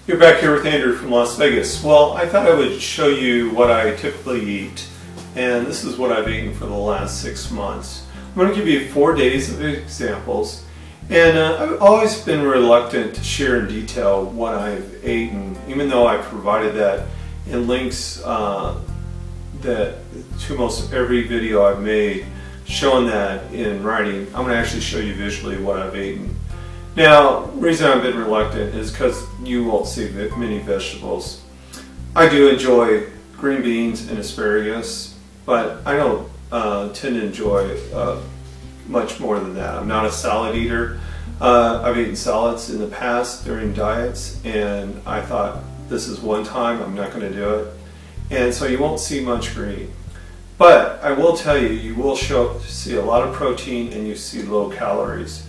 You're back here with Andrew from Las Vegas. Well, I thought I would show you what I typically eat, and this is what I've eaten for the last 6 months. I'm going to give you 4 days of examples, and I've always been reluctant to share in detail what I've eaten, even though I provided that in links to most every video I've made showing that in writing. I'm going to actually show you visually what I've eaten. Now, the reason I've been reluctant is because you won't see many vegetables. I do enjoy green beans and asparagus, but I don't tend to enjoy much more than that. I'm not a salad eater. I've eaten salads in the past during diets, and I thought this is one time, I'm not going to do it. And so you won't see much green. But I will tell you, you will see a lot of protein and you see low calories.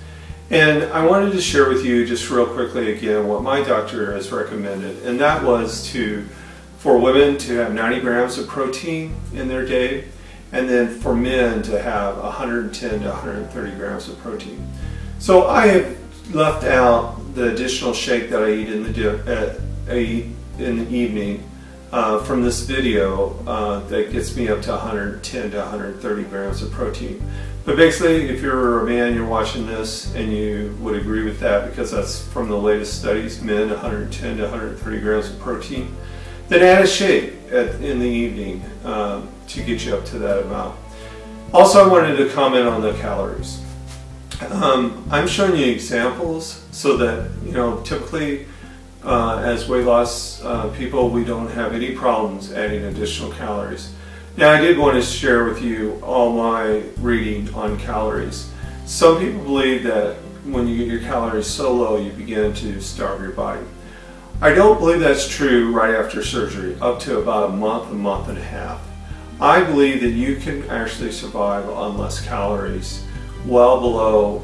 And I wanted to share with you just real quickly again what my doctor has recommended, and that was for women to have 90 grams of protein in their day, and then for men to have 110 to 130 grams of protein. So I have left out the additional shake that I eat in the evening from this video that gets me up to 110 to 130 grams of protein. But basically, if you're a man, you're watching this, and you would agree with that because that's from the latest studies, men 110 to 130 grams of protein, then add a shake in the evening to get you up to that amount. Also, I wanted to comment on the calories. I'm showing you examples so that, typically as weight loss people, we don't have any problems adding additional calories. Now, I did want to share with you all my reading on calories. Some people believe that when you get your calories so low, you begin to starve your body. I don't believe that's true right after surgery, up to about a month and a half. I believe that you can actually survive on less calories, well below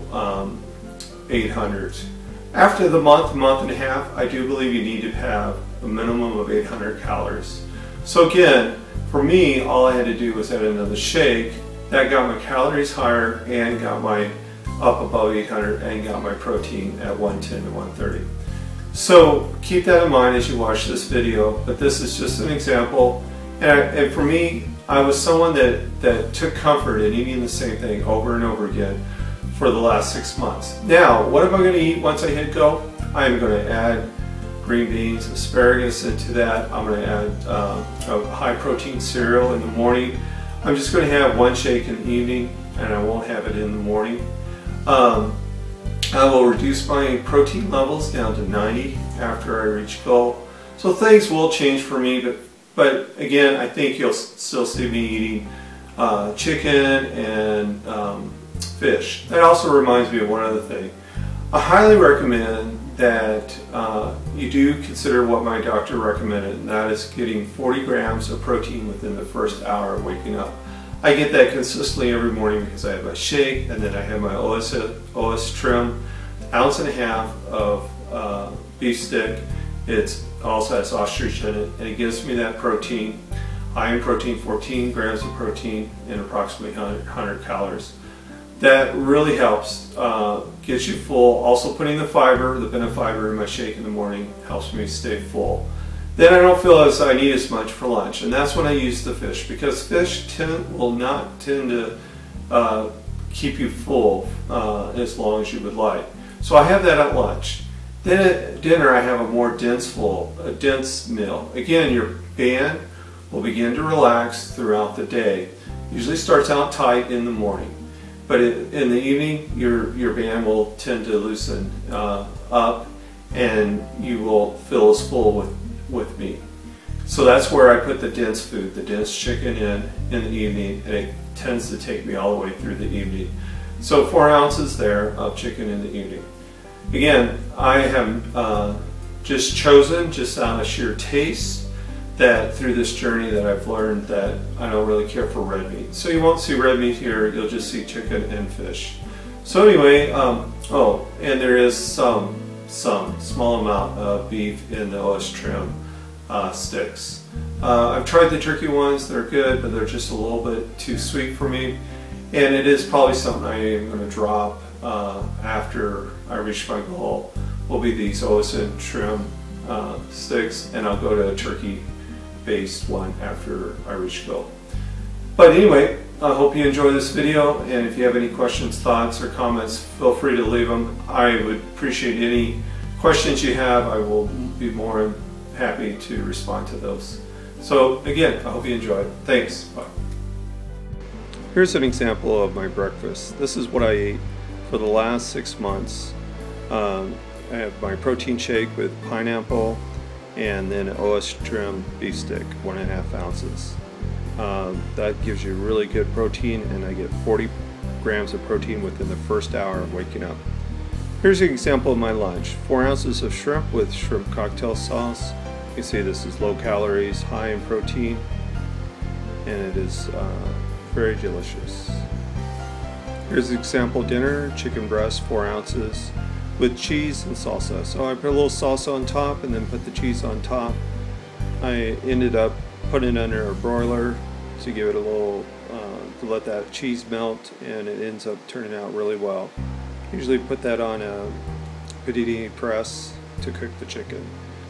800. After the month and a half, I do believe you need to have a minimum of 800 calories. So again, for me, all I had to do was add another shake. That got my calories higher and got my up above 800 and got my protein at 110 to 130. So keep that in mind as you watch this video, but this is just an example. And for me, I was someone that took comfort in eating the same thing over and over again for the last 6 months. Now, what am I going to eat once I hit go? I am going to add green beans, asparagus into that. I'm going to add a high protein cereal in the morning. I'm just going to have one shake in the evening, and I won't have it in the morning. I will reduce my protein levels down to 90 after I reach goal. So things will change for me, but again, I think you'll still see me eating chicken and fish. That also reminds me of one other thing. I highly recommend that you do consider what my doctor recommended, and that is getting 40 grams of protein within the first hour of waking up. I get that consistently every morning because I have my shake, and then I have my OS trim, 1.5 ounces of beef stick. It also has ostrich in it, and it gives me that protein, high in protein, 14 grams of protein and approximately 100 calories. That really helps, gets you full. Also putting the benefiber in my shake in the morning helps me stay full. Then I don't feel as I need as much for lunch, and that's when I use the fish, because fish will not tend to keep you full as long as you would like. So I have that at lunch. Then at dinner I have a more dense meal. Again, your band will begin to relax throughout the day. Usually starts out tight in the morning. But in the evening, your band will tend to loosen up, and you will feel as full with meat. So that's where I put the dense food, the dense chicken in the evening, and it tends to take me all the way through the evening. So 4 ounces there of chicken in the evening. Again, I have just chosen, just out of sheer taste, that through this journey that I've learned that I don't really care for red meat. So you won't see red meat here, you'll just see chicken and fish. So anyway, oh, and there is some small amount of beef in the OS trim sticks. I've tried the turkey ones, they're good, but they're just a little bit too sweet for me. And it is probably something I am going to drop after I reach my goal, will be these OS trim sticks, and I'll go to a turkey-based one after I reach goal. But anyway, I hope you enjoy this video, and if you have any questions, thoughts, or comments, feel free to leave them. I would appreciate any questions you have. I will be more than happy to respond to those. So again, I hope you enjoyed. Thanks. Bye. Here's an example of my breakfast. This is what I ate for the last 6 months. I have my protein shake with pineapple and then an OS trim beef stick, 1.5 ounces. That gives you really good protein, and I get 40 grams of protein within the first hour of waking up. Here's an example of my lunch. 4 ounces of shrimp with shrimp cocktail sauce. You can see this is low calories, high in protein, and it is very delicious. Here's an example dinner, chicken breast, 4 ounces with cheese and salsa. So I put a little salsa on top and then put the cheese on top. I ended up putting it under a broiler to give it a little, to let that cheese melt, and it ends up turning out really well. Usually put that on a panini press to cook the chicken.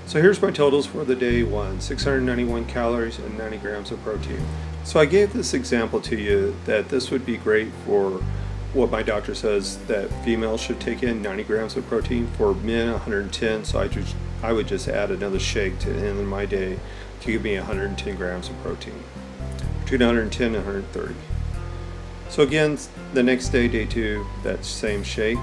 So here's my totals for the day one: 691 calories and 90 grams of protein. So I gave this example to you that this would be great for what my doctor says that females should take in, 90 grams of protein. For men, 110. So I would just add another shake to the end of my day to give me 110 grams of protein, between 110 and 130. So again, the next day, day two, that same shake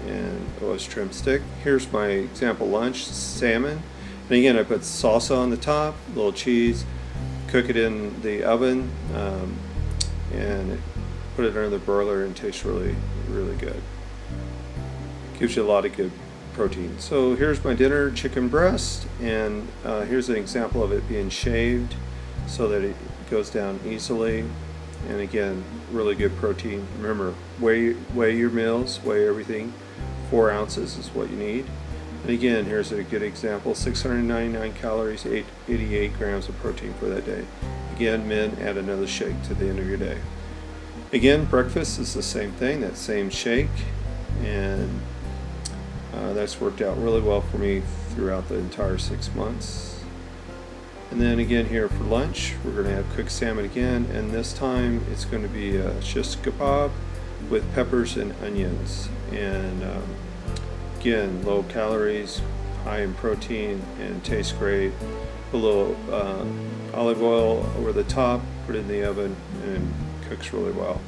and OS trim stick. Here's my example lunch: salmon. And again, I put salsa on the top, a little cheese, cook it in the oven, and put it under the broiler, and it tastes really, really good. Gives you a lot of good protein. So here's my dinner: chicken breast, and here's an example of it being shaved so that it goes down easily. And again, really good protein. Remember, weigh your meals, weigh everything. 4 ounces is what you need. And again, here's a good example: 699 calories, 88 grams of protein for that day. Again, men, add another shake to the end of your day. Again, breakfast is the same thing, that same shake, and that's worked out really well for me throughout the entire 6 months. And then again, here for lunch, we're going to have cooked salmon again, and this time it's going to be a shish kebab with peppers and onions. And again, low calories, high in protein, and tastes great. Put a little olive oil over the top, put it in the oven, and cooks really well.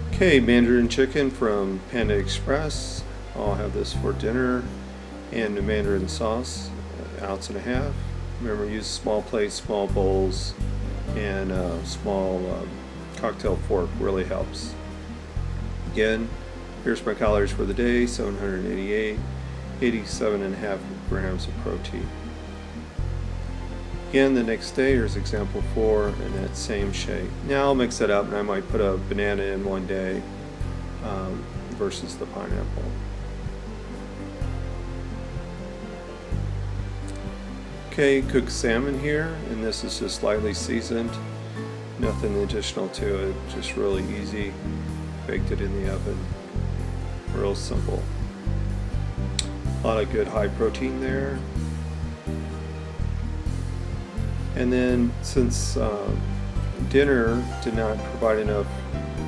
Okay, Mandarin chicken from Panda Express. I'll have this for dinner, and the Mandarin sauce, 1.5 ounces. Remember, use small plates, small bowls, and a small cocktail fork really helps. Again, here's my calories for the day: 788, 87.5 grams of protein. Again, the next day, here's example 4, and that same shake. Now I'll mix it up, and I might put a banana in one day versus the pineapple. Okay, cooked salmon here, and this is just lightly seasoned. Nothing additional to it, just really easy. Baked it in the oven. Real simple. A lot of good high protein there. And then since dinner did not provide enough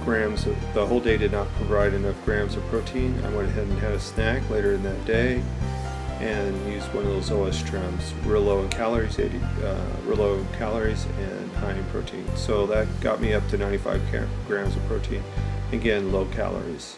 grams, the whole day did not provide enough grams of protein, I went ahead and had a snack later in that day and used one of those OS trims, real low in calories, real low in calories and high in protein. So that got me up to 95 grams of protein. Again, low calories.